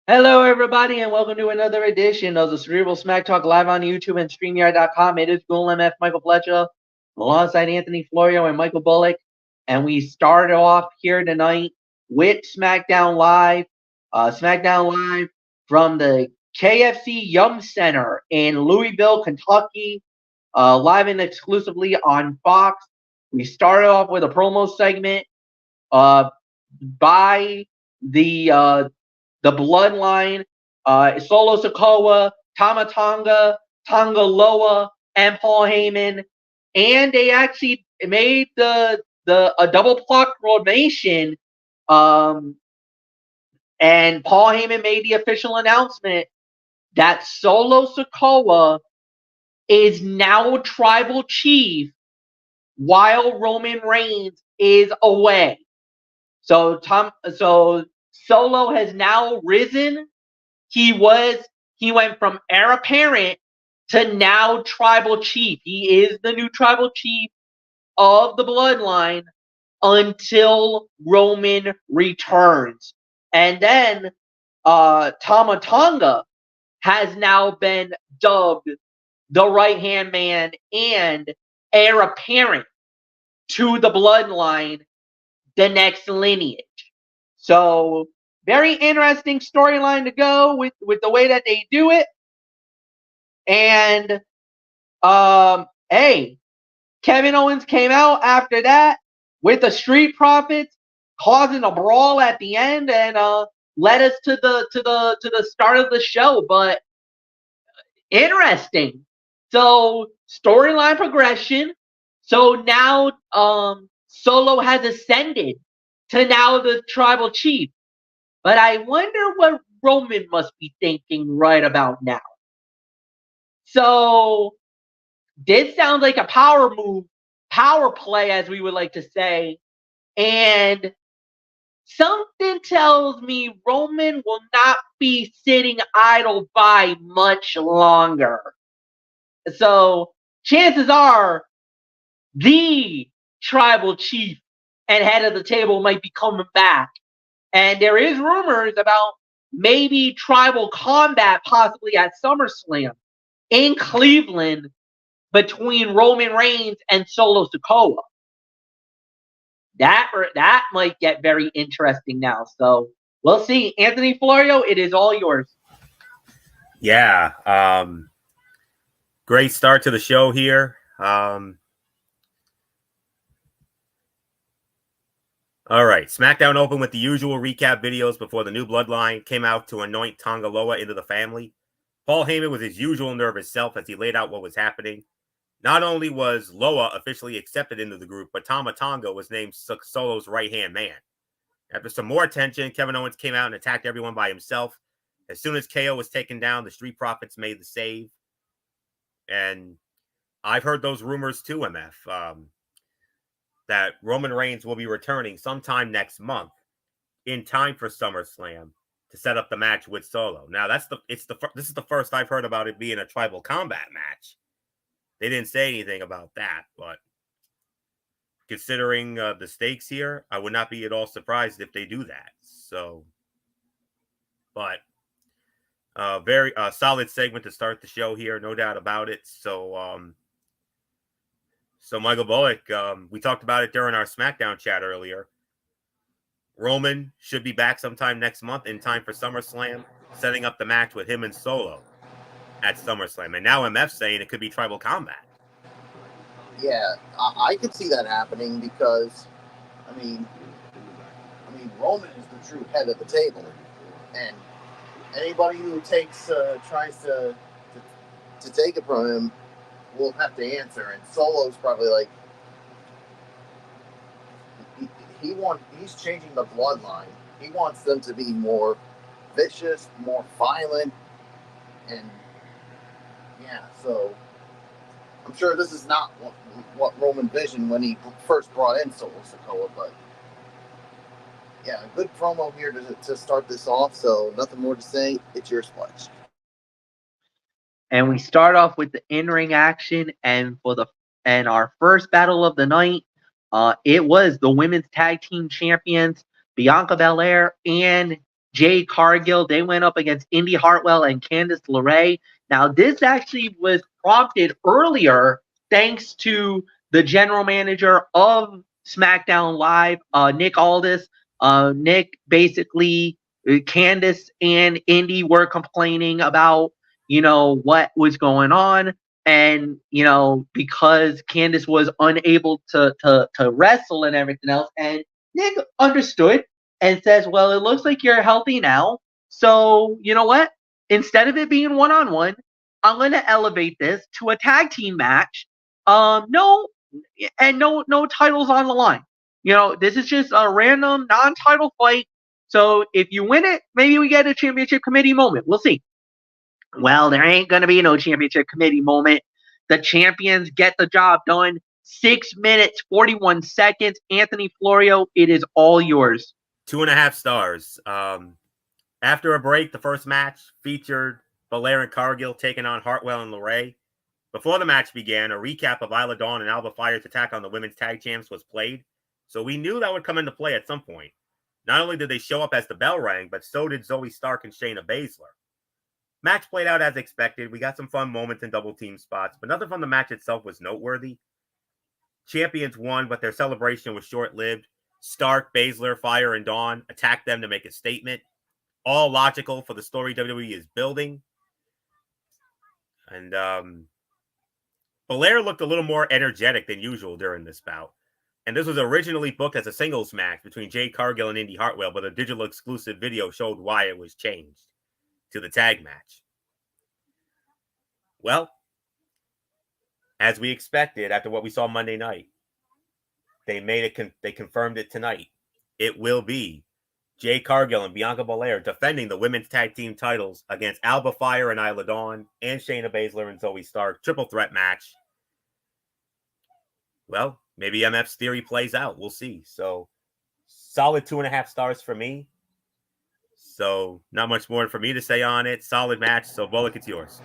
Hello, everybody, and welcome to another edition of the Cerebral Smack Talk live on YouTube and StreamYard.com. It is Ghoul MF Michael Fletcher alongside Anthony Florio and Michael Bullock. And we started off here tonight with SmackDown Live. SmackDown Live from the KFC Yum Center in Louisville, Kentucky, live and exclusively on Fox. We started off with a promo segment by the Bloodline, Solo Sikoa, Tama Tonga, Tonga Loa, and Paul Heyman, and they actually made a double proclamation. And Paul Heyman made the official announcement that Solo Sikoa is now tribal chief while Roman Reigns is away. So Solo has now risen. He went from heir apparent to now tribal chief. He is the new tribal chief of the Bloodline until Roman returns. And then Tama Tonga has now been dubbed the right-hand man and heir apparent to the Bloodline, the next lineage. So very interesting storyline to go with the way that they do it. And hey, Kevin Owens came out after that with the Street Profits, causing a brawl at the end, and led us to the start of the show. But interesting. So storyline progression. So now Solo has ascended to now the tribal chief. But I wonder what Roman must be thinking right about now. So this sounds like a power move, power play, as we would like to say. And something tells me Roman will not be sitting idle by much longer. So chances are the tribal chief and head of the table might be coming back. And there is rumors about maybe tribal combat possibly at SummerSlam in Cleveland between Roman Reigns and Solo Sikoa. That might get very interesting now. So we'll see. Anthony Florio, it is all yours. Yeah. Great start to the show here. All right. SmackDown opened with the usual recap videos before the new Bloodline came out to anoint Tonga Loa into the family. Paul Heyman was his usual nervous self as he laid out what was happening. Not only was Loa officially accepted into the group, but Tama Tonga was named Solo's right-hand man. After some more attention, Kevin Owens came out and attacked everyone by himself. As soon as KO was taken down, the Street Profits made the save. And I've heard those rumors too, MF, that Roman Reigns will be returning sometime next month in time for SummerSlam to set up the match with Solo. Now, this is the first I've heard about it being a tribal combat match. They didn't say anything about that, but considering the stakes here, I would not be at all surprised if they do that. So, but very solid segment to start the show here, no doubt about it. So, Michael Bullock, we talked about it during our SmackDown chat earlier. Roman should be back sometime next month in time for SummerSlam, setting up the match with him and Solo at SummerSlam. And now MF's saying it could be tribal combat. Yeah, I could see that happening because, I mean, Roman is the true head of the table, and anybody who tries to take it from him will have to answer. And Solo's probably like, he's changing the bloodline. He wants them to be more vicious, more violent, and yeah, so I'm sure this is not what Roman envisioned when he first brought in Solo Sikoa, but yeah, a good promo here to start this off, so nothing more to say. It's your splash. And we start off with the in-ring action, and our first battle of the night, it was the women's tag team champions Bianca Belair and Jade Cargill. They went up against Indy Hartwell and Candice LeRae. Now, this actually was prompted earlier thanks to the general manager of SmackDown Live, Nick Aldis. Nick basically, Candice and Indy were complaining about, what was going on. And, because Candice was unable to wrestle and everything else. And Nick understood and says, well, it looks like you're healthy now. So, you know what? Instead of it being one-on-one, I'm going to elevate this to a tag team match. No titles on the line. This is just a random non-title fight. So if you win it, maybe we get a championship committee moment. We'll see. Well, there ain't going to be no championship committee moment. The champions get the job done. 6 minutes, 41 seconds. Anthony Florio, it is all yours. 2.5 stars. After a break, the first match featured Belair and Cargill taking on Hartwell and LeRae. Before the match began, a recap of Isla Dawn and Alba Fire's attack on the women's tag champs was played, so we knew that would come into play at some point. Not only did they show up as the bell rang, but so did Zoe Stark and Shayna Baszler. Match played out as expected. We got some fun moments and double team spots, but nothing from the match itself was noteworthy. Champions won, but their celebration was short-lived. Stark, Baszler, Fire, and Dawn attacked them to make a statement. All logical for the story WWE is building. And Belair looked a little more energetic than usual during this bout. And this was originally booked as a singles match between Jade Cargill and Indy Hartwell, but a digital exclusive video showed why it was changed to the tag match. Well, as we expected after what we saw Monday night, they confirmed it tonight. It will be Jade Cargill and Bianca Belair defending the women's tag team titles against Alba Fire and Isla Dawn and Shayna Baszler and Zoe Stark. Triple threat match. Well, maybe MF's theory plays out. We'll see. So, solid 2.5 stars for me. So, not much more for me to say on it. Solid match. So, Bullock, it's yours.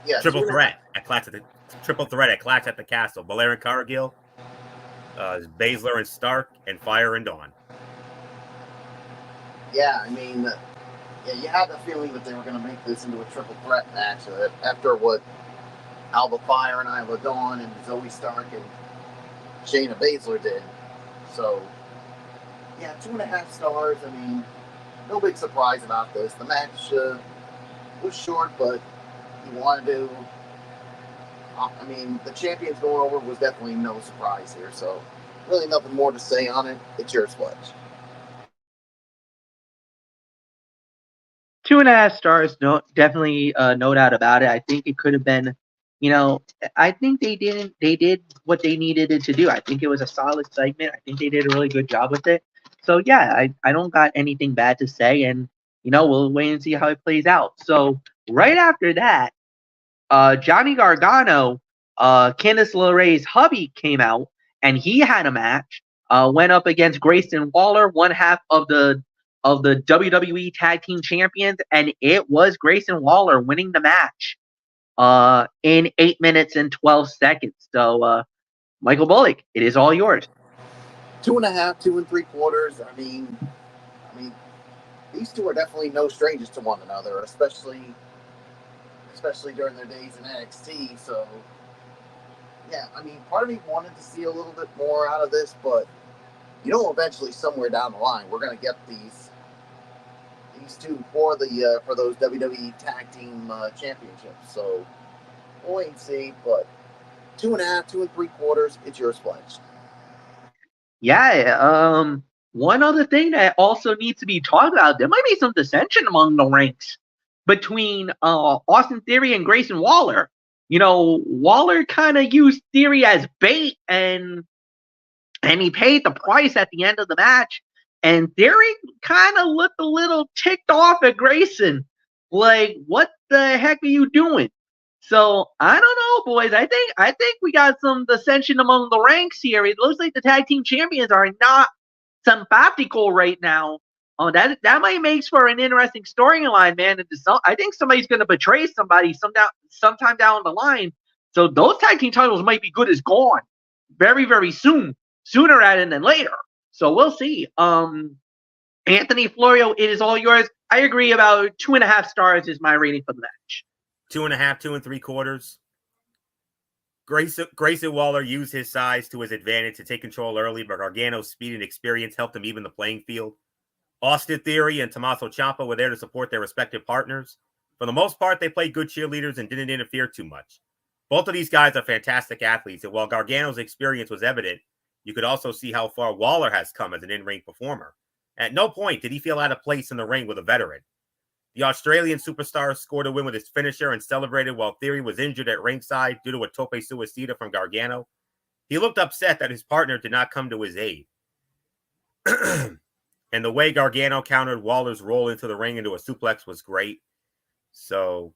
Yeah, triple threat at Clash at the Castle. Belair and Cargill, Baszler and Stark, and Fire and Dawn. Yeah, I mean, you had the feeling that they were going to make this into a triple threat match after what Alba Fire and Isla Dawn and Zoe Stark and Shayna Baszler did. So, yeah, 2.5 stars. I mean, no big surprise about this. The match was short, but you wanted to. I mean, the champions going over was definitely no surprise here. So, really nothing more to say on it. It's your Sledge. 2.5 stars. No, definitely no doubt about it. I think it could have been, I think they did what they needed it to do. I think it was a solid segment. I think they did a really good job with it. So yeah, I don't got anything bad to say, and we'll wait and see how it plays out. So right after that, Johnny Gargano, Candice LeRae's hubby, came out and he had a match. Went up against Grayson Waller, one half of the WWE Tag Team Champions, and it was Grayson Waller winning the match in 8 minutes and 12 seconds. So, Michael Bullock, it is all yours. 2.5, 2 3/4. I mean, these two are definitely no strangers to one another, especially during their days in NXT. So, yeah, I mean, part of me wanted to see a little bit more out of this, but eventually somewhere down the line we're going to get these two for those WWE Tag Team Championships. So we'll wait and see. But 2.5, 2 3/4. It's your Sledge. Yeah. One other thing that also needs to be talked about, there might be some dissension among the ranks between Austin Theory and Grayson Waller. Waller kind of used Theory as bait, and he paid the price at the end of the match. And Theory kind of looked a little ticked off at Grayson. Like, what the heck are you doing? So, I don't know, boys. I think we got some dissension among the ranks here. It looks like the tag team champions are not simpatico right now. That might make for an interesting storyline, man. I think somebody's going to betray somebody sometime down the line. So those tag team titles might be good as gone very, very soon. Sooner rather than later. So we'll see. Anthony Florio, it is all yours. I agree, about 2.5 stars is my rating for the match. 2.5, 2 3/4. Grayson Waller used his size to his advantage to take control early, but Gargano's speed and experience helped him even the playing field. Austin Theory and Tommaso Ciampa were there to support their respective partners. For the most part, they played good cheerleaders and didn't interfere too much. Both of these guys are fantastic athletes, and while Gargano's experience was evident, you could also see how far Waller has come as an in-ring performer. At no point did he feel out of place in the ring with a veteran. The Australian superstar scored a win with his finisher and celebrated while Theory was injured at ringside due to a tope suicida from Gargano. He looked upset that his partner did not come to his aid. And the way Gargano countered Waller's roll into the ring into a suplex was great. So,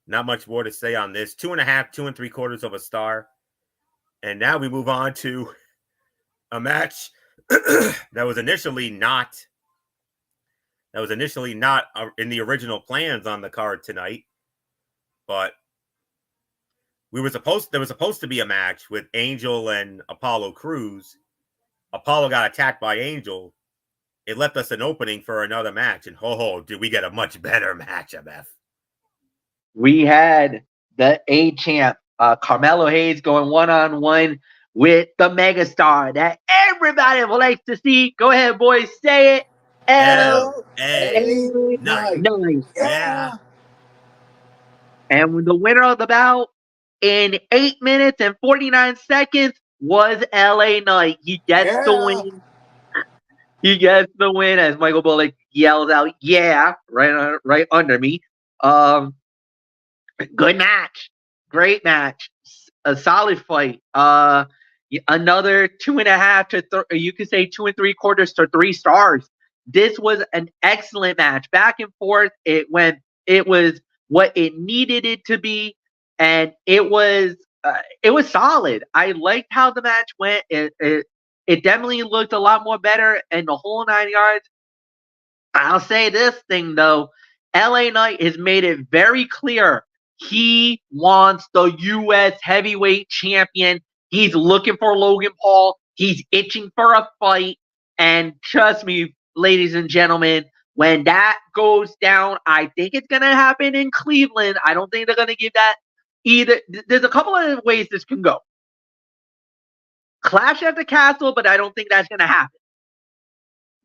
not much more to say on this. 2.5, 2 3/4 of a star. And now we move on to a match that was initially not in the original plans on the card tonight. But there was supposed to be a match with Angel and Apollo Crews. Apollo got attacked by Angel. It left us an opening for another match, and did we get a much better match, MF? We had the A-Champ, Carmelo Hayes, going one-on-one with the megastar that everybody likes to see. Go ahead, boys, say it. LA Knight. Yeah. And the winner of the bout in 8 minutes and 49 seconds was LA Knight. He gets the win. He gets the win as Michael Bullock yells out, "Yeah!" right under me. Good match, great match, a solid fight. Another 2.5 to you could say 2 3/4 to 3 stars. This was an excellent match, back and forth. It was what it needed it to be, and it was solid. I liked how the match went. It definitely looked a lot more better in the whole 9 yards. I'll say this thing though, LA Knight has made it very clear he wants the U.S. heavyweight champion. He's looking for Logan Paul. He's itching for a fight. And trust me, ladies and gentlemen, when that goes down, I think it's going to happen in Cleveland. I don't think they're going to give that either. There's a couple of ways this can go. Clash at the Castle, but I don't think that's going to happen.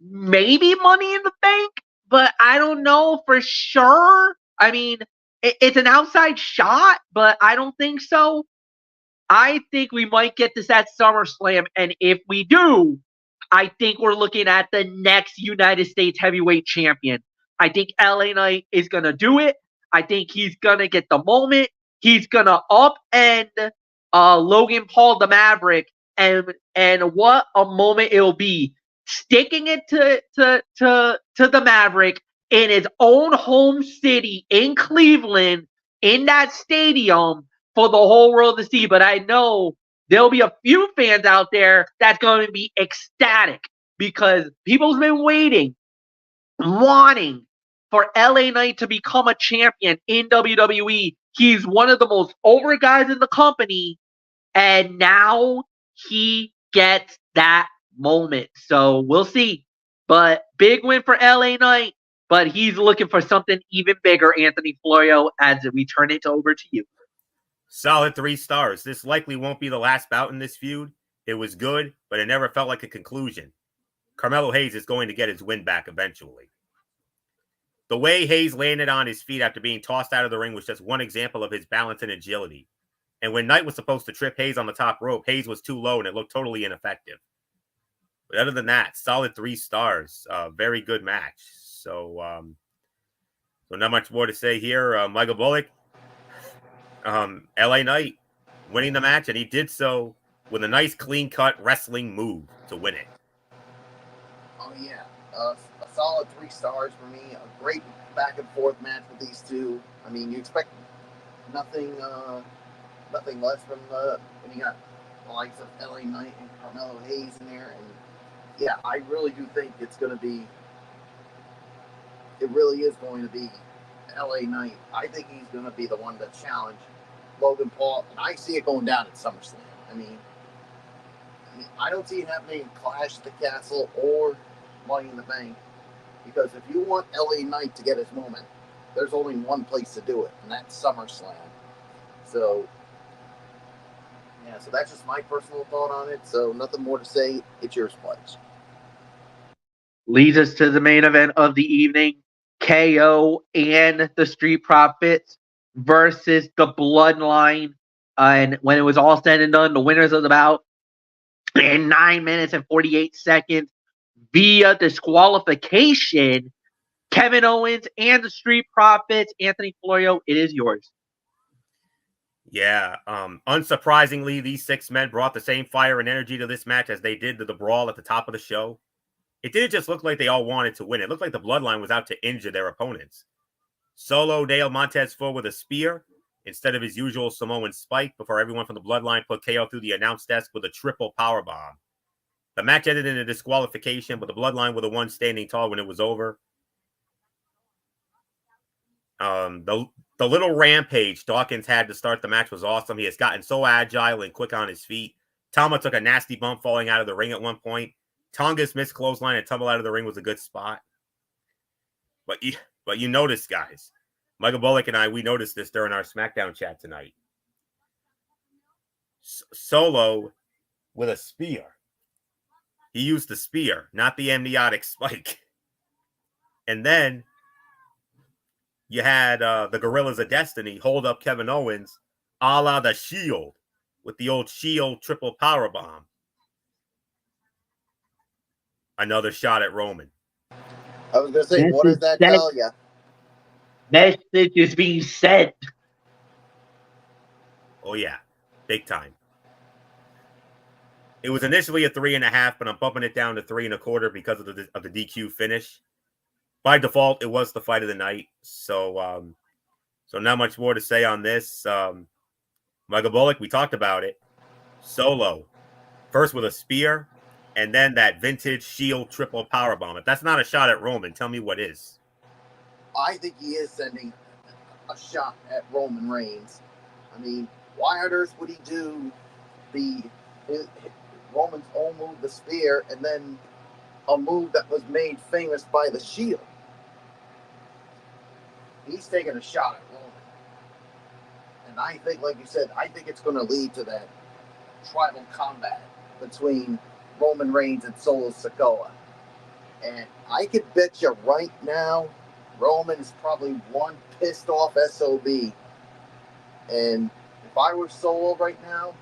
Maybe Money in the Bank, but I don't know for sure. I mean, it's an outside shot, but I don't think so. I think we might get this at SummerSlam, and if we do, I think we're looking at the next United States heavyweight champion. I think LA Knight is going to do it. I think he's going to get the moment. He's going to upend Logan Paul, the Maverick, and what a moment it'll be. Sticking it to the Maverick in his own home city in Cleveland, in that stadium, for the whole world to see. But I know there'll be a few fans out there that's going to be ecstatic because people's been waiting, wanting for LA Knight to become a champion in WWE. He's one of the most over guys in the company, and now he gets that moment. So we'll see. But big win for LA Knight, but he's looking for something even bigger, Anthony Florio, as we turn it over to you. Solid 3 stars. This likely won't be the last bout in this feud. It was good, but it never felt like a conclusion. Carmelo Hayes is going to get his win back eventually. The way Hayes landed on his feet after being tossed out of the ring was just one example of his balance and agility. And when Knight was supposed to trip Hayes on the top rope, Hayes was too low and it looked totally ineffective. But other than that, solid 3 stars. Very good match. So not much more to say here. Michael Bullock, LA Knight winning the match, and he did so with a nice clean-cut wrestling move to win it. Oh, yeah. A solid 3 stars for me. A great back-and-forth match with these two. I mean, you expect nothing less from when you got the likes of LA Knight and Carmelo Hayes in there. And, yeah, I really do think it really is going to be LA Knight. I think he's going to be the one to challenge Logan Paul, and I see it going down at SummerSlam. I mean, I don't see it happening in Clash at the Castle or Money in the Bank. Because if you want LA Knight to get his moment, there's only one place to do it, and that's SummerSlam. So, yeah, so that's just my personal thought on it. So nothing more to say. It's yours, Pledge. Leads us to the main event of the evening. KO and the Street Profits versus the Bloodline. And when it was all said and done, the winners of the bout in 9 minutes and 48 seconds via disqualification, Kevin Owens and the Street Profits. Anthony Florio, it is yours. Yeah, unsurprisingly, these 6 men brought the same fire and energy to this match as they did to the brawl at the top of the show. It didn't just look like they all wanted to win. It looked like the Bloodline was out to injure their opponents. Solo nailed Montez Ford with a spear instead of his usual Samoan spike before everyone from the Bloodline put KO through the announce desk with a triple powerbomb. The match ended in a disqualification, but the Bloodline were the ones standing tall when it was over. The little rampage Dawkins had to start the match was awesome. He has gotten so agile and quick on his feet. Tama took a nasty bump falling out of the ring at one point. Tonga's missed clothesline and tumble out of the ring was a good spot. But you notice, guys, Michael Bullock and I, we noticed this during our SmackDown chat tonight. Solo with a spear. He used the spear, not the amniotic spike. And then you had the Gorillas of Destiny hold up Kevin Owens a la the Shield with the old Shield triple powerbomb. Another shot at Roman. I was going to say, what does that tell you? Message is being sent. Oh, yeah. Big time. It was initially a 3.5, but I'm bumping it down to 3.25 because of the DQ finish. By default, it was the fight of the night. So not much more to say on this. Michael Bullock, we talked about it. Solo. First with a spear, and then that vintage Shield triple powerbomb. If that's not a shot at Roman, tell me what is. I think he is sending a shot at Roman Reigns. I mean, why on earth would he do Roman's own move, the spear, and then a move that was made famous by the Shield? He's taking a shot at Roman. And I think, like you said, I think it's going to lead to that tribal combat between Roman Reigns and Solo Sikoa. And I could bet you right now, Roman is probably one pissed off SOB. And if I were Solo right now,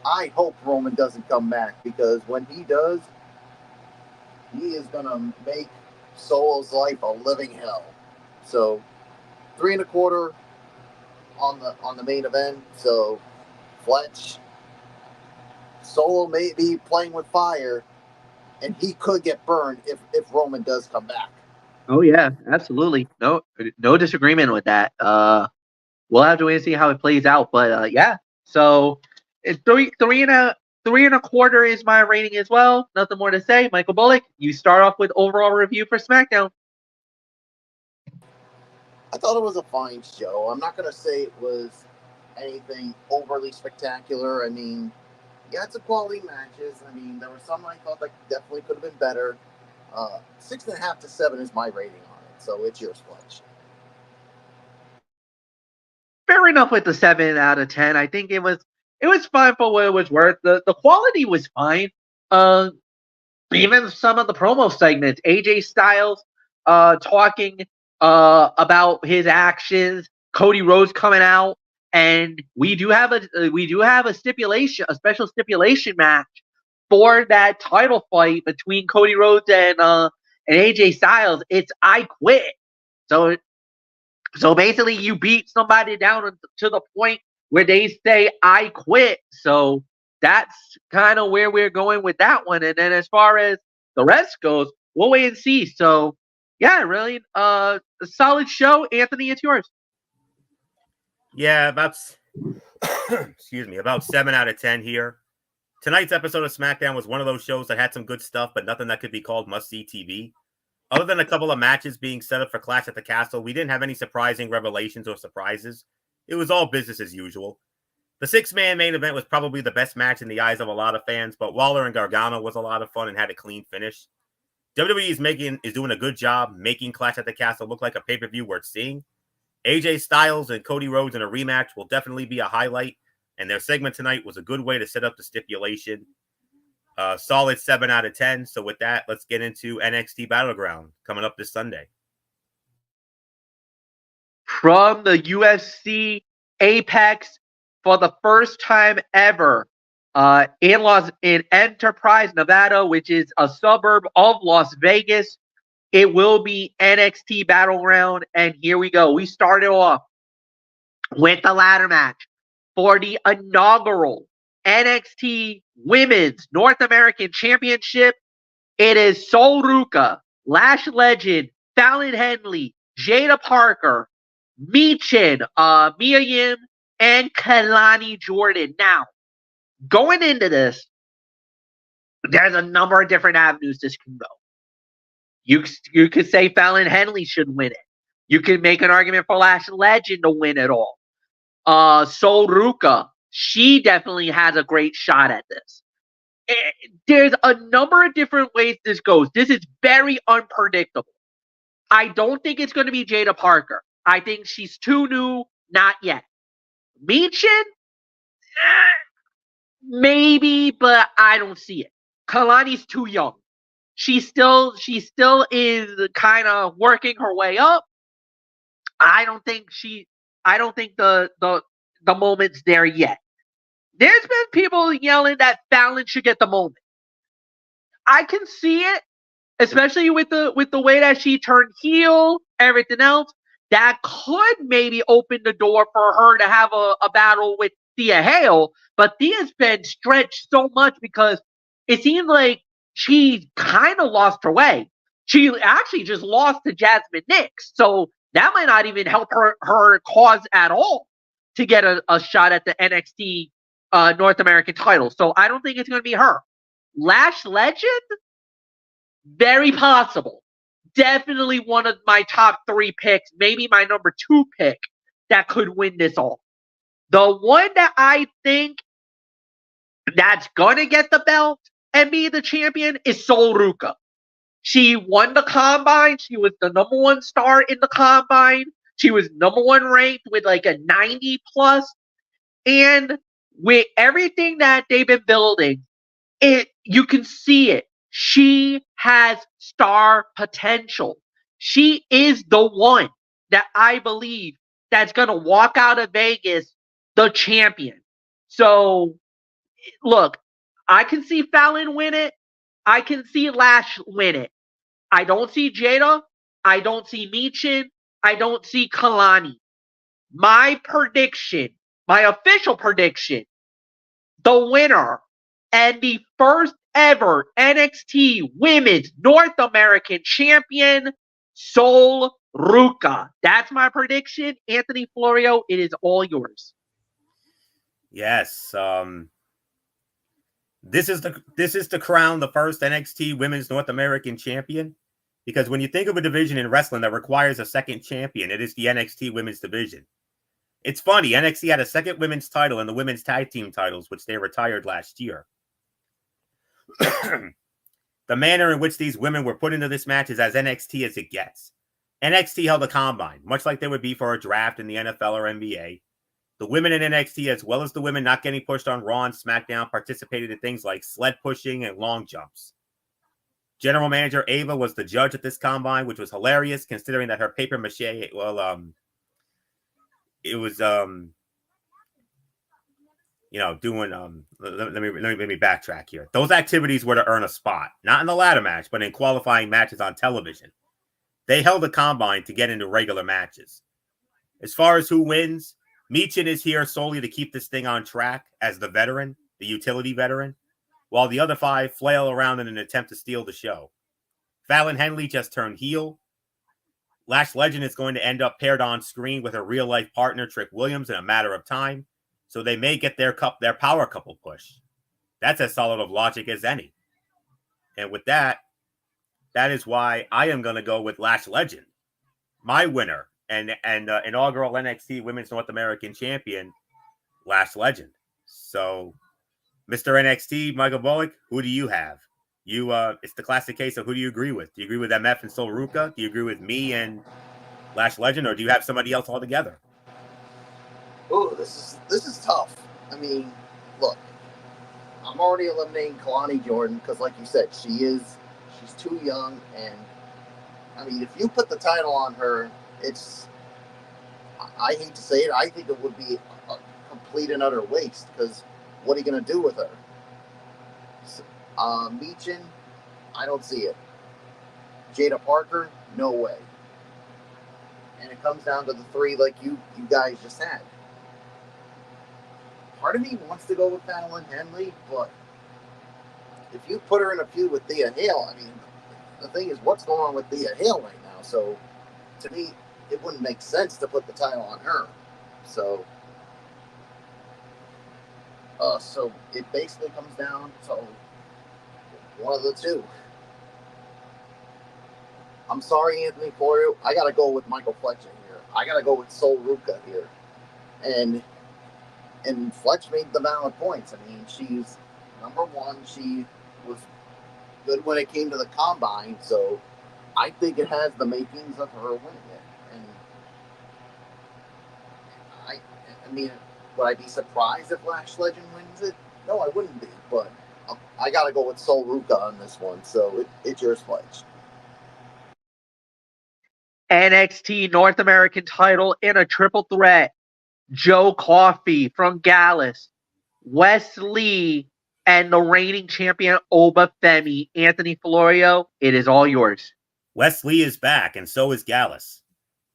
I hope Roman doesn't come back, because when he does, he is going to make Solo's life a living hell. So 3.25 on the main event. So Fletch, Solo may be playing with fire, and he could get burned if Roman does come back. Oh yeah, absolutely. No disagreement with that. We'll have to wait and see how it plays out. But yeah, so it's 3.25 is my rating as well. Nothing more to say. Michael Bullock, you start off with overall review for SmackDown. I thought it was a fine show. I'm not going to say it was anything overly spectacular. I mean, you had some quality matches. I mean, there were some I thought that definitely could have been better. 6.5 to 7 is my rating on it, so it's yours, Fletch. Fair enough with the 7 out of 10. I think it was fine for what it was worth. The quality was fine. Even some of the promo segments, AJ Styles talking about his actions, Cody Rhodes coming out, and we do have a stipulation, a special stipulation match for that title fight between Cody Rhodes and AJ Styles. It's I quit. So basically, you beat somebody down to the point where they say I quit. So that's kind of where we're going with that one. And then as far as the rest goes, we'll wait and see. So yeah, really a solid show. Anthony, it's yours. Yeah, about about 7 out of 10 here. Tonight's episode of SmackDown was one of those shows that had some good stuff, but nothing that could be called must-see TV. Other than a couple of matches being set up for Clash at the Castle, we didn't have any surprising revelations or surprises. It was all business as usual. The 6-man main event was probably the best match in the eyes of a lot of fans, but Waller and Gargano was a lot of fun and had a clean finish. WWE is doing a good job making Clash at the Castle look like a pay-per-view worth seeing. AJ Styles and Cody Rhodes in a rematch will definitely be a highlight, and their segment tonight was a good way to set up the stipulation. Solid 7 out of 10. So with that, let's get into NXT Battleground coming up this Sunday. From the UFC Apex, for the first time ever, in Enterprise, Nevada, which is a suburb of Las Vegas, it will be NXT Battleground. And here we go. We started off with the ladder match for the inaugural NXT Women's North American Championship. It is Sol Ruca, Lash Legend, Fallon Henley, Jada Parker, Michin, Mia Yim, and Kalani Jordan. Now, going into this, there's a number of different avenues this can go. You could say Fallon Henley should win it. You can make an argument for Lash Legend to win it all. Sol Ruca, she definitely has a great shot at this. There's a number of different ways this goes. This is very unpredictable. I don't think it's going to be Jada Parker. I think she's too new, not yet. Michin? Maybe, but I don't see it. Kalani's too young. She still is kind of working her way up. I don't think the moment's there yet. There's been people yelling that Fallon should get the moment. I can see it, especially with the way that she turned heel, everything else. That could maybe open the door for her to have a battle with Thea Hale, but Thea's been stretched so much because it seems like she kind of lost her way. She actually just lost to Jasmine Nix, so that might not even help her cause at all to get a shot at the NXT North American title. So I don't think it's going to be her. Lash Legend? Very possible. Definitely one of my top 3 picks, maybe my number 2 pick that could win this all. The one that I think that's going to get the belt and be the champion is Sol Ruca. She won the Combine. She was the number 1 star in the Combine. She was number 1 ranked with like a 90 plus. And with everything that they've been building, you can see it. She has star potential. She is the one that I believe that's going to walk out of Vegas the champion. So, look, I can see Fallon win it. I can see Lash win it. I don't see Jada. I don't see Michin. I don't see Kalani. My prediction, my official prediction, the winner and the first ever NXT Women's North American Champion, Sol Ruca. That's my prediction. Anthony Florio, it is all yours. Yes. This is to crown the first NXT Women's North American Champion. Because when you think of a division in wrestling that requires a second champion, it is the NXT Women's Division. It's funny, NXT had a second women's title and the women's tag team titles, which they retired last year. The manner in which these women were put into this match is as NXT as it gets. NXT held a combine, much like they would be for a draft in the NFL or NBA. The women in NXT, as well as the women not getting pushed on Raw and SmackDown, participated in things like sled pushing and long jumps. General Manager Ava was the judge at this combine, which was hilarious considering that her paper mache, it was doing let me backtrack here. Those activities were to earn a spot, not in the ladder match, but in qualifying matches on television. They held a combine to get into regular matches. As far as who wins, Michin is here solely to keep this thing on track as the veteran, the utility veteran, while the other 5 flail around in an attempt to steal the show. Fallon Henley just turned heel. Lash Legend is going to end up paired on screen with her real-life partner, Trick Williams, in a matter of time, so they may get their power couple push. That's as solid of logic as any. And with that is why I am going to go with Lash Legend, my winner and inaugural NXT Women's North American Champion, Lash Legend. So, Mr. NXT, Michael Bullock, who do you have? It's the classic case of who do you agree with? Do you agree with MF and Sol Ruka? Do you agree with me and Lash Legend, or do you have somebody else altogether? Oh, this is tough. I mean, look, I'm already eliminating Kalani Jordan because, like you said, she's too young, and I mean, if you put the title on her, I hate to say it, I think it would be a complete and utter waste because what are you going to do with her? Meechin, I don't see it. Jada Parker, no way. And it comes down to the three like you guys just had. Part of me wants to go with Madeline Henley, but if you put her in a feud with Thea Hale, I mean, the thing is, what's going on with Thea Hale right now? So, to me, it wouldn't make sense to put the title on her. So it basically comes down to one of the two. I'm sorry, Anthony Florio. I got to go with Michael Fletcher here. I got to go with Sol Ruka here. And Fletch made the valid points. I mean, she's number one. She was good when it came to the combine, so I think it has the makings of her winning it. And I mean, would I be surprised if Lash Legend wins it? No, I wouldn't be. But I got to go with Sol Ruka on this one. So it's yours, Fletch. NXT North American title in a triple threat. Joe Coffey from Gallus, Wes Lee, and the reigning champion Oba Femi. Anthony Florio, it is all yours. Wes Lee is back, and so is Gallus.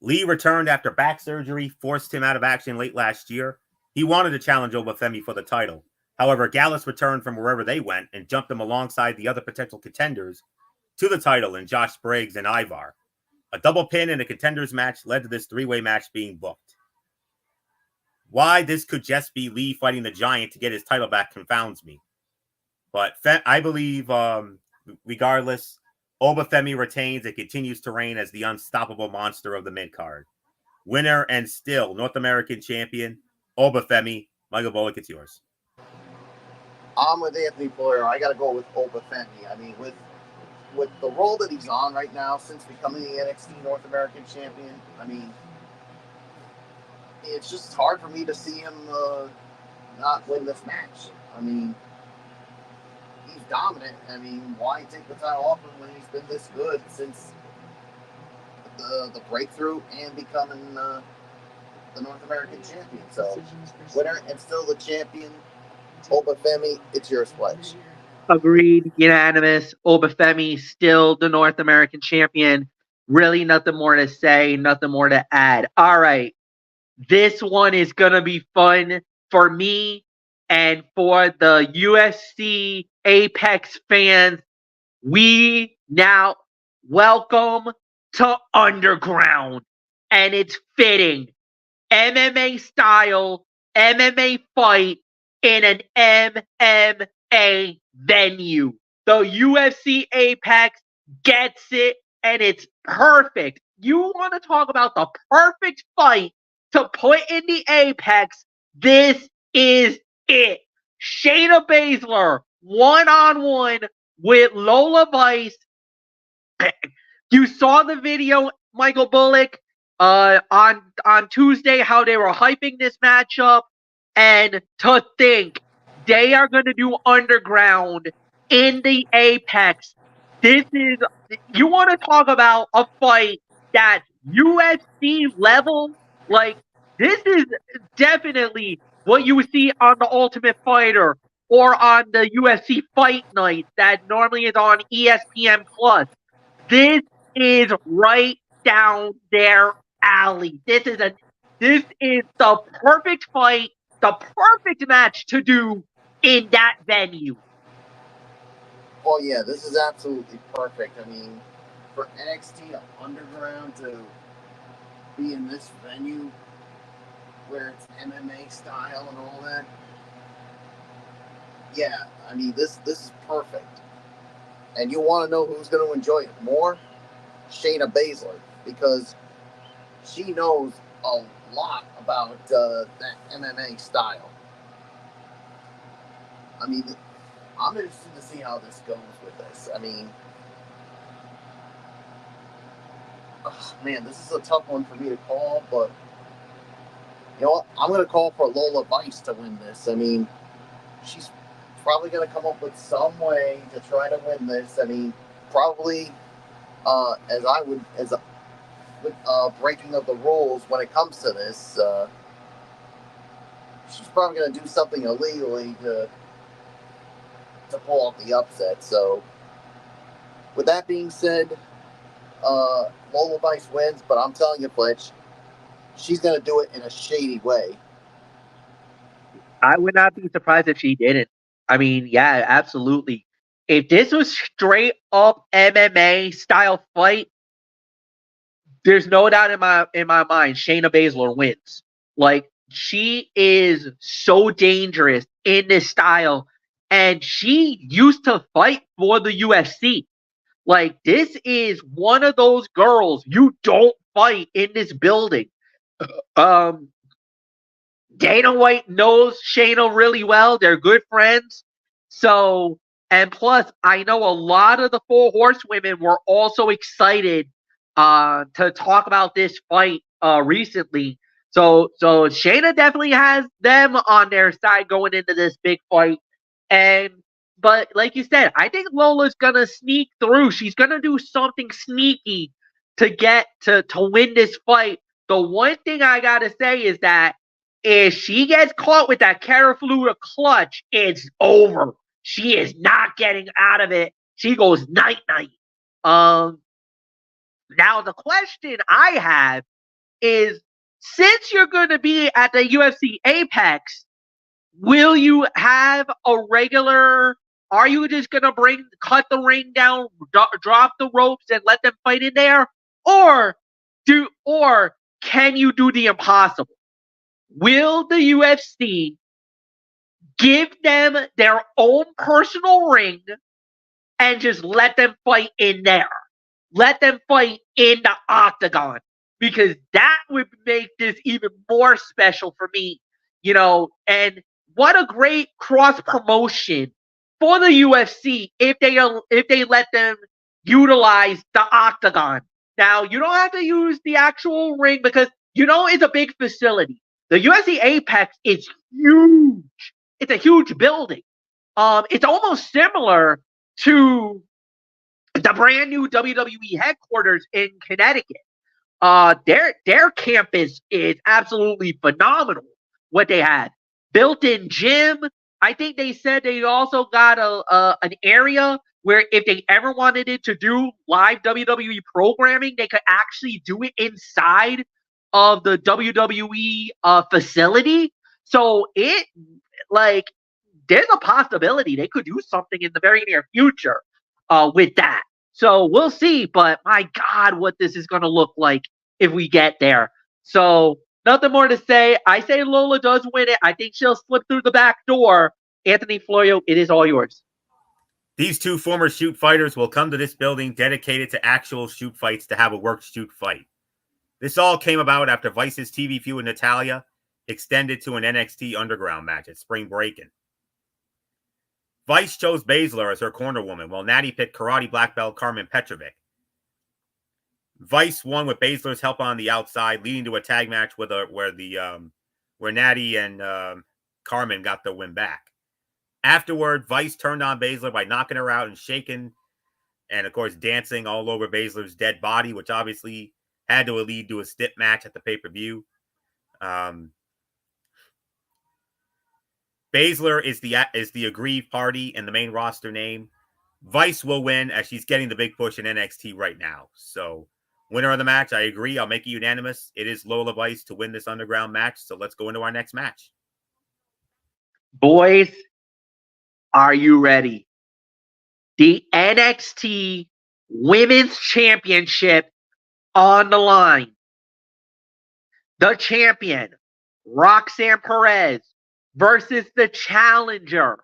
Lee returned after back surgery, forced him out of action late last year. He wanted to challenge Oba Femi for the title. However, Gallus returned from wherever they went and jumped him alongside the other potential contenders to the title in Josh Briggs and Ivar. A double pin and a contenders match led to this three-way match being booked. Why this could just be Lee fighting the Giant to get his title back confounds me. But I believe, regardless, Oba Femi retains and continues to reign as the unstoppable monster of the mid-card. Winner and still North American champion, Oba Femi. Michael Bullock, it's yours. I'm with Anthony Florio. I got to go with Oba Femi. I mean, with the role that he's on right now since becoming the NXT North American champion, I mean, it's just hard for me to see him not win this match. I mean, he's dominant. I mean, why take the title off him when he's been this good since the breakthrough and becoming the North American champion? So, winner and still the champion, Oba Femi, it's yours, Fletch. Agreed, unanimous. Oba Femi still the North American champion. Really nothing more to say, nothing more to add. All right. This one is going to be fun for me and for the UFC Apex fans. We now welcome to Underground. And it's fitting. MMA style, MMA fight in an MMA venue. The UFC Apex gets it, and it's perfect. You want to talk about the perfect fight to put in the Apex? This is it. Shayna Baszler, one-on-one with Lola Vice. You saw the video, Michael Bullock, on Tuesday, how they were hyping this matchup, and to think they are going to do Underground in the Apex. This is, you want to talk about a fight that's UFC level? Like, this is definitely what you see on the Ultimate Fighter or on the UFC Fight Night that normally is on ESPN Plus. This is right down their alley. This is the perfect fight, the perfect match to do in that venue. Well, yeah, this is absolutely perfect. I mean, for NXT Underground to be in this venue where it's MMA style and all that, yeah, I mean, this is perfect. And you want to know who's going to enjoy it more? Shayna Baszler, because she knows a lot about that MMA style. I mean, I'm interested to see how this goes with this. I mean, oh, man, this is a tough one for me to call, but you know what? I'm going to call for Lola Vice to win this. I mean, she's probably going to come up with some way to try to win this. I mean, probably with breaking of the rules when it comes to this, she's probably going to do something illegally to pull off the upset. So, with that being said, Lola Vice wins, but I'm telling you, Fletch, she's going to do it in a shady way. I would not be surprised if she didn't. I mean, yeah, absolutely. If this was straight up MMA style fight, there's no doubt in my mind Shayna Baszler wins. Like, she is so dangerous in this style, and she used to fight for the UFC. Like, this is one of those girls you don't fight in this building. Um, Dana White knows Shayna really well. They're good friends. So, and plus, I know a lot of the Four Horsewomen were also excited to talk about this fight recently. So Shayna definitely has them on their side going into this big fight. But like you said, I think Lola's gonna sneak through. She's gonna do something sneaky to get to win this fight. The one thing I gotta say is that if she gets caught with that Carafluta clutch, it's over. She is not getting out of it. She goes night night. Now the question I have is, since you're going to be at the UFC Apex, will you have a regular? Are you just going to cut the ring down, drop the ropes, and let them fight in there, or can you do the impossible? Will the UFC give them their own personal ring and just let them fight in there? Let them fight in the octagon, because that would make this even more special for me, and what a great cross promotion for the UFC if they let them utilize the octagon. Now, you don't have to use the actual ring because it's a big facility. The UFC Apex is huge. It's a huge building. It's almost similar to the brand new WWE headquarters in Connecticut. Their campus is absolutely phenomenal. What they had, built-in gym. I think they said they also got an area where if they ever wanted it to do live WWE programming, they could actually do it inside of the WWE facility. So there's a possibility they could do something in the very near future with that. So we'll see. But my God, what this is going to look like if we get there. So nothing more to say. I say Lola does win it. I think she'll slip through the back door. Anthony Florio, it is all yours. These two former shoot fighters will come to this building dedicated to actual shoot fights to have a worked shoot fight. This all came about after Vice's TV feud with Natalya extended to an NXT Underground match at Spring Breakin'. Vice chose Baszler as her corner woman, while Natty picked karate black belt Carmen Petrovic. Vice won with Baszler's help on the outside, leading to a tag match where Natty and Carmen got the win back. Afterward, Vice turned on Baszler by knocking her out and shaking, and of course dancing all over Baszler's dead body, which obviously had to lead to a stiff match at the pay-per-view. Baszler is the aggrieved party and the main roster name. Vice will win as she's getting the big push in NXT right now. So, winner of the match, I agree. I'll make it unanimous. It is Lola Vice to win this Underground match. So let's go into our next match. Boys, are you ready? The NXT Women's Championship on the line. The champion, Roxanne Perez, versus the challenger,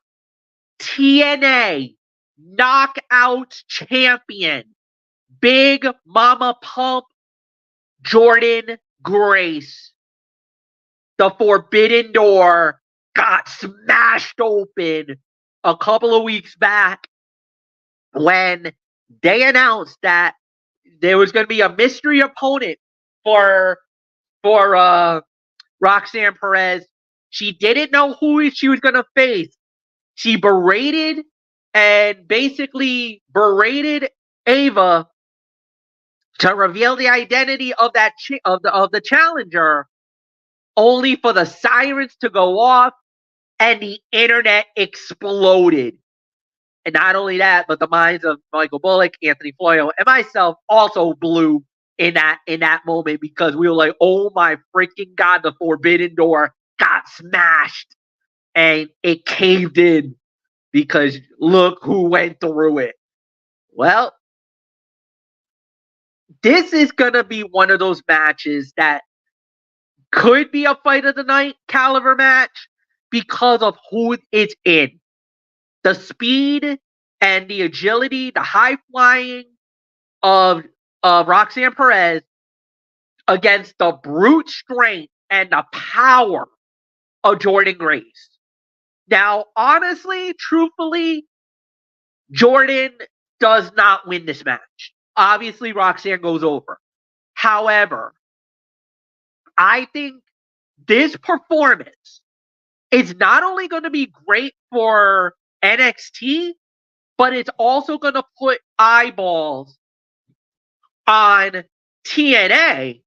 TNA Knockout Champion, Big Mama Pump, Jordan Grace. The Forbidden Door got smashed open a couple of weeks back when they announced that there was going to be a mystery opponent for Roxanne Perez. She didn't know who she was going to face. She berated and basically berated Ava to reveal the identity of that of the challenger, only for the sirens to go off and the internet exploded. And not only that, but the minds of Michael Bullock, Anthony Florio, and myself also blew in that moment, because we were like, oh my freaking God, the forbidden door got smashed and it caved in, because look who went through it. Well, this is going to be one of those matches that could be a fight of the night caliber match because of who it's in. The speed and the agility, the high flying of Roxanne Perez against the brute strength and the power of Jordynne Grace. Now, honestly, truthfully, Jordynne does not win this match. Obviously, Roxanne goes over. However, I think this performance is not only going to be great for NXT, but it's also going to put eyeballs on TNA,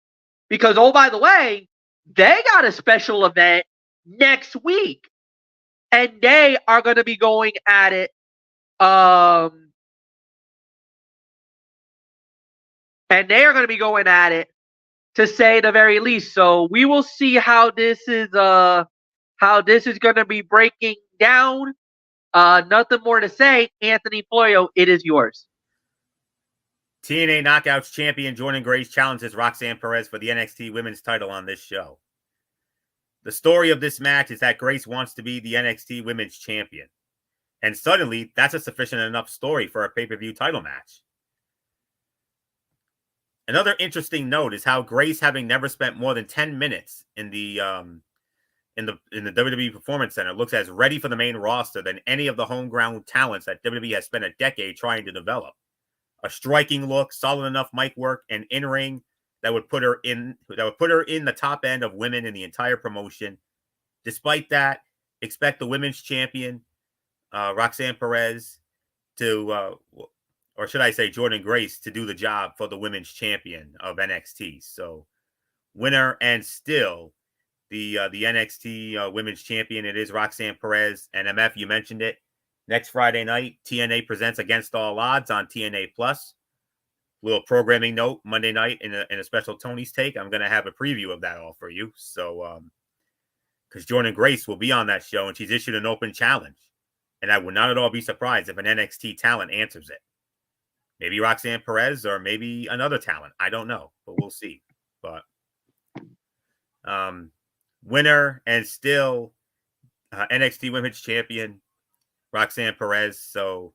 because, oh, by the way, they got a special event next week, and they are going to be going at it. And they are going to be going at it, to say the very least. So we will see how this is going to be breaking down. Nothing more to say. Anthony Florio, it is yours. TNA Knockouts champion Jordynne Grace challenges Roxanne Perez for the NXT Women's title on this show. The story of this match is that Grace wants to be the NXT Women's champion. And suddenly, that's a sufficient enough story for a pay-per-view title match. Another interesting note is how Grace, having never spent more than 10 minutes in the WWE Performance Center, looks as ready for the main roster than any of the homegrown talents that WWE has spent a decade trying to develop. A striking look, solid enough mic work, and in-ring that would put her in the top end of women in the entire promotion. Despite that, expect the women's champion, Roxanne Perez, to or should I say Jordynne Grace, to do the job for the women's champion of NXT. So, winner and still the NXT women's champion, it is Roxanne Perez. And MF, you mentioned it. Next Friday night, TNA presents Against All Odds on TNA Plus. Little programming note: Monday night in a special Tony's Take, I'm going to have a preview of that all for you. So, because Jordynne Grace will be on that show, and she's issued an open challenge, and I would not at all be surprised if an NXT talent answers it. Maybe Roxanne Perez or maybe another talent. I don't know, but we'll see. But winner and still NXT Women's Champion, Roxanne Perez. So,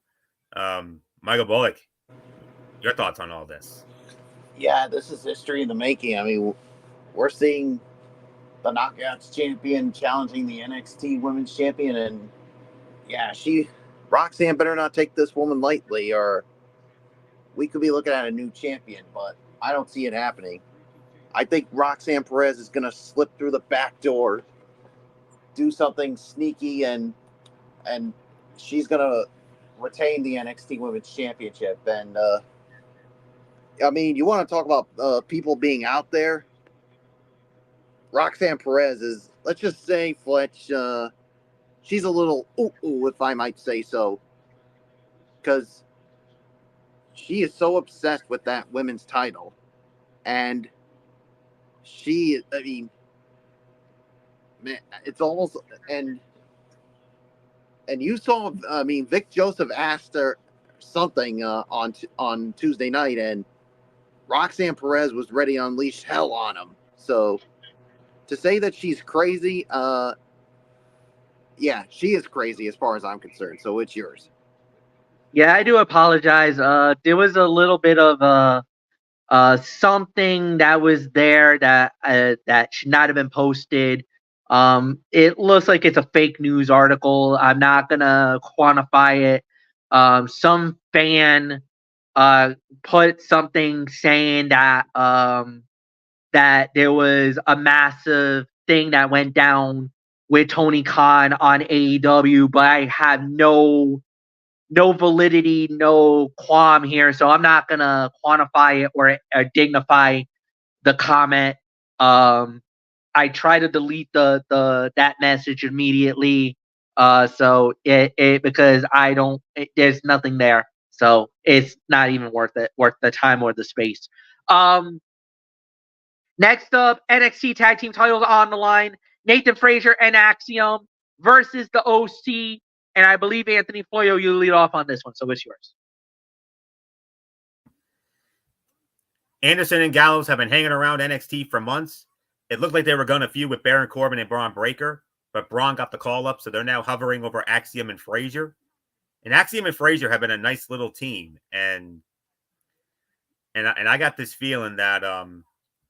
Michael Bullock, your thoughts on all this? Yeah, this is history in the making. I mean, we're seeing the Knockouts champion challenging the NXT Women's Champion, and yeah, Roxanne better not take this woman lightly, or we could be looking at a new champion, but I don't see it happening. I think Roxanne Perez is going to slip through the back door, do something sneaky, and she's going to retain the NXT Women's Championship. And, I mean, you want to talk about people being out there? Roxanne Perez is, let's just say, Fletch, she's a little ooh, if I might say so, because she is so obsessed with that women's title. And I mean, man, it's almost, and you saw, I mean, Vic Joseph asked her something on Tuesday night, and Roxanne Perez was ready to unleash hell on him. So to say that she's crazy, yeah, she is crazy as far as I'm concerned. So it's yours. Yeah, I do apologize. There was a little bit of something that was there that should not have been posted. It looks like it's a fake news article. I'm not gonna quantify it. Some fan put something saying that that there was a massive thing that went down with Tony Khan on AEW, but I have no validity, no qualm here, so I'm not gonna quantify it or dignify the comment. I try to delete the that message immediately. So it because I don't there's nothing there. So it's not even worth the time or the space. Next up, NXT Tag Team titles on the line. Nathan Frazier and Axiom versus the OC. And I believe Anthony Floyo, you lead off on this one. So what's yours? Anderson and Gallows have been hanging around NXT for months. It looked like they were going to feud with Baron Corbin and Braun Breaker, but Braun got the call up, so they're now hovering over Axiom and Frazier. And Axiom and Frazier have been a nice little team, and I got this feeling that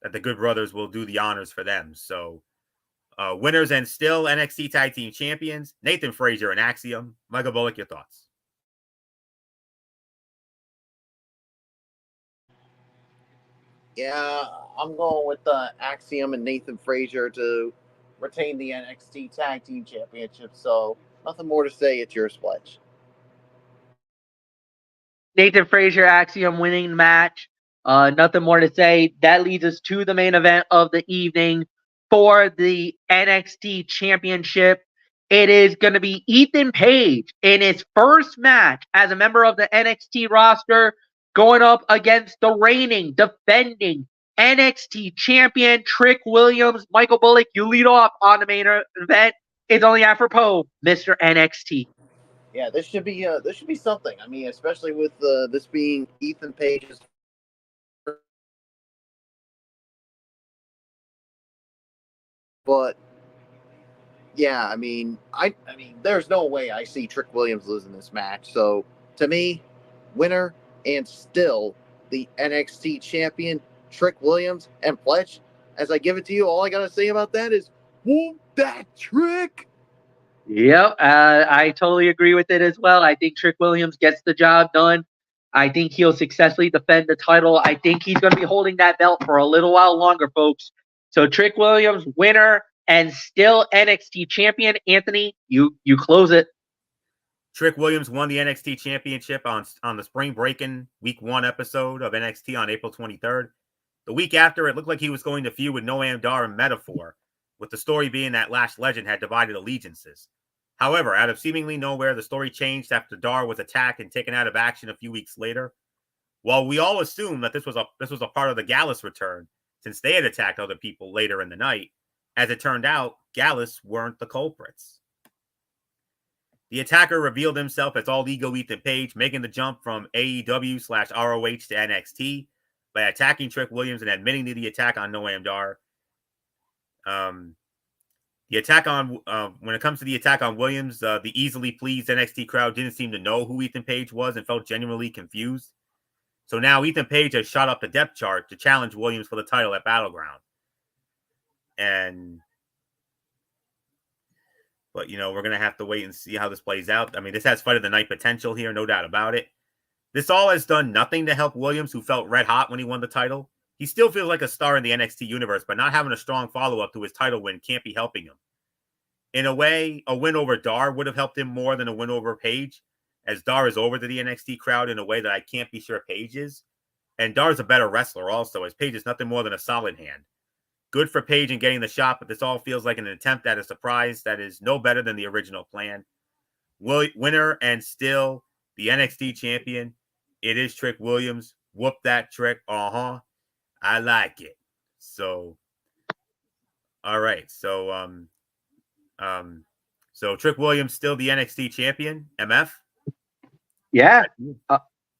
that the Good Brothers will do the honors for them. So, winners and still NXT Tag Team Champions, Nathan Frazier and Axiom. Michael Bullock, your thoughts? Yeah, I'm going with Axiom and Nathan Frazier to retain the NXT Tag Team Championship. So nothing more to say. It's yours, Fletch. Nathan Frazier, Axiom winning match. Nothing more to say. That leads us to the main event of the evening for the NXT Championship. It is going to be Ethan Page in his first match as a member of the NXT roster going up against the reigning, defending NXT champion Trick Williams. Michael Bullock, you lead off on the main event. It's only apropos, Mr. NXT. Yeah, this should be something. I mean, especially with this being Ethan Page's. But yeah, I mean, I mean, there's no way I see Trick Williams losing this match. So to me, winner and still the NXT champion Trick Williams. And Fletch, as I give it to you, all I gotta say about that is, whoop that Trick. Yep, I totally agree with it as well. I think Trick Williams gets the job done. I think he'll successfully defend the title. I think he's going to be holding that belt for a little while longer, folks. So Trick Williams, winner and still NXT champion. Anthony, you close it. Trick Williams won the NXT Championship on the Spring Breakin' Week 1 episode of NXT on April 23rd. The week after, it looked like he was going to feud with Noam Dar and Metaphor, with the story being that Lash Legend had divided allegiances. However, out of seemingly nowhere, the story changed after Dar was attacked and taken out of action a few weeks later. While we all assumed that this was a part of the Gallus return, since they had attacked other people later in the night, as it turned out, Gallus weren't the culprits. The attacker revealed himself as All Ego Ethan Page, making the jump from AEW/ROH to NXT by attacking Trick Williams and admitting to the attack on Noam Dar. The attack on when it comes to the attack on Williams, the easily pleased NXT crowd didn't seem to know who Ethan Page was and felt genuinely confused. So now Ethan Page has shot up the depth chart to challenge Williams for the title at Battleground. But we're gonna have to wait and see how this plays out. I mean, this has fight of the night potential here, no doubt about it. This all has done nothing to help Williams, who felt red hot when he won the title. He still feels like a star in the NXT universe, but not having a strong follow-up to his title win can't be helping him. In a way, a win over Dar would have helped him more than a win over Page, as Dar is over to the NXT crowd in a way that I can't be sure Page is. And Dar's a better wrestler also, as Page is nothing more than a solid hand. Good for Page in getting the shot, but this all feels like an attempt at a surprise that is no better than the original plan. Winner and still the NXT champion. It is Trick Williams. Whoop that Trick. I like it. So, all right. So Trick Williams still the NXT champion. MF. Yeah,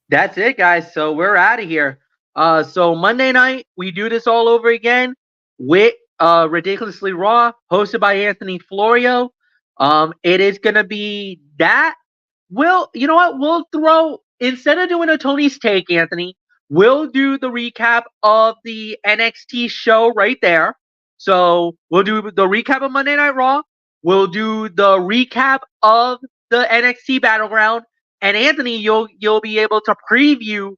that's it, guys. So we're out of here. So Monday night we do this all over again with Ridiculously Raw, hosted by Anthony Florio. It is gonna be that. You know what? We'll throw, instead of doing a Tony's Take, Anthony, we'll do the recap of the NXT show right there. So we'll do the recap of Monday Night Raw. We'll do the recap of the NXT Battleground. And Anthony, you'll be able to preview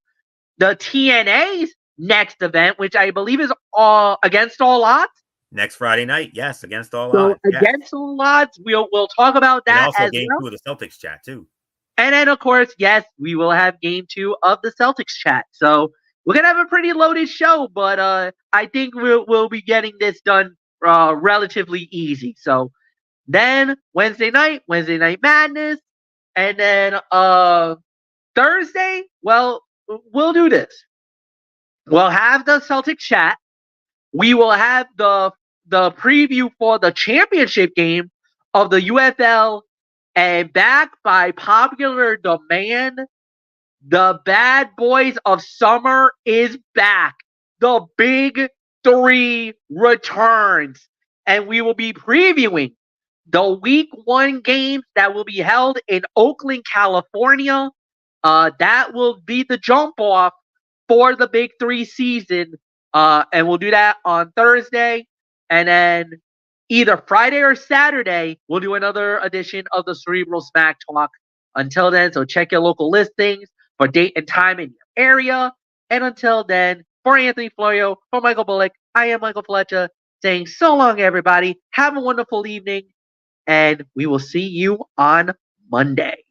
the TNA's next event, which I believe is Against All Odds. Next Friday night, yes, Against All So Odds. Yes. Against All Odds, we'll talk about that and also as game well. 2 of the Celtics chat too. And then, of course, yes, we will have game 2 of the Celtics chat. So we're gonna have a pretty loaded show, but I think we'll be getting this done relatively easy. So then Wednesday night Madness, and then Thursday, well, we'll do this. We'll have the Celtics chat. We will have the preview for the championship game of the UFL, and back by popular demand, the Bad Boys of Summer is back. The Big 3 returns, and we will be previewing the Week 1 games that will be held in Oakland, California. That will be the jump off for the Big 3 season. And we'll do that on Thursday. And then either Friday or Saturday, we'll do another edition of the Cerebral Smack Talk. Until then, so check your local listings for date and time in your area. And until then, for Anthony Florio, for Michael Bullock, I am Michael Fletcher, saying so long, everybody. Have a wonderful evening, and we will see you on Monday.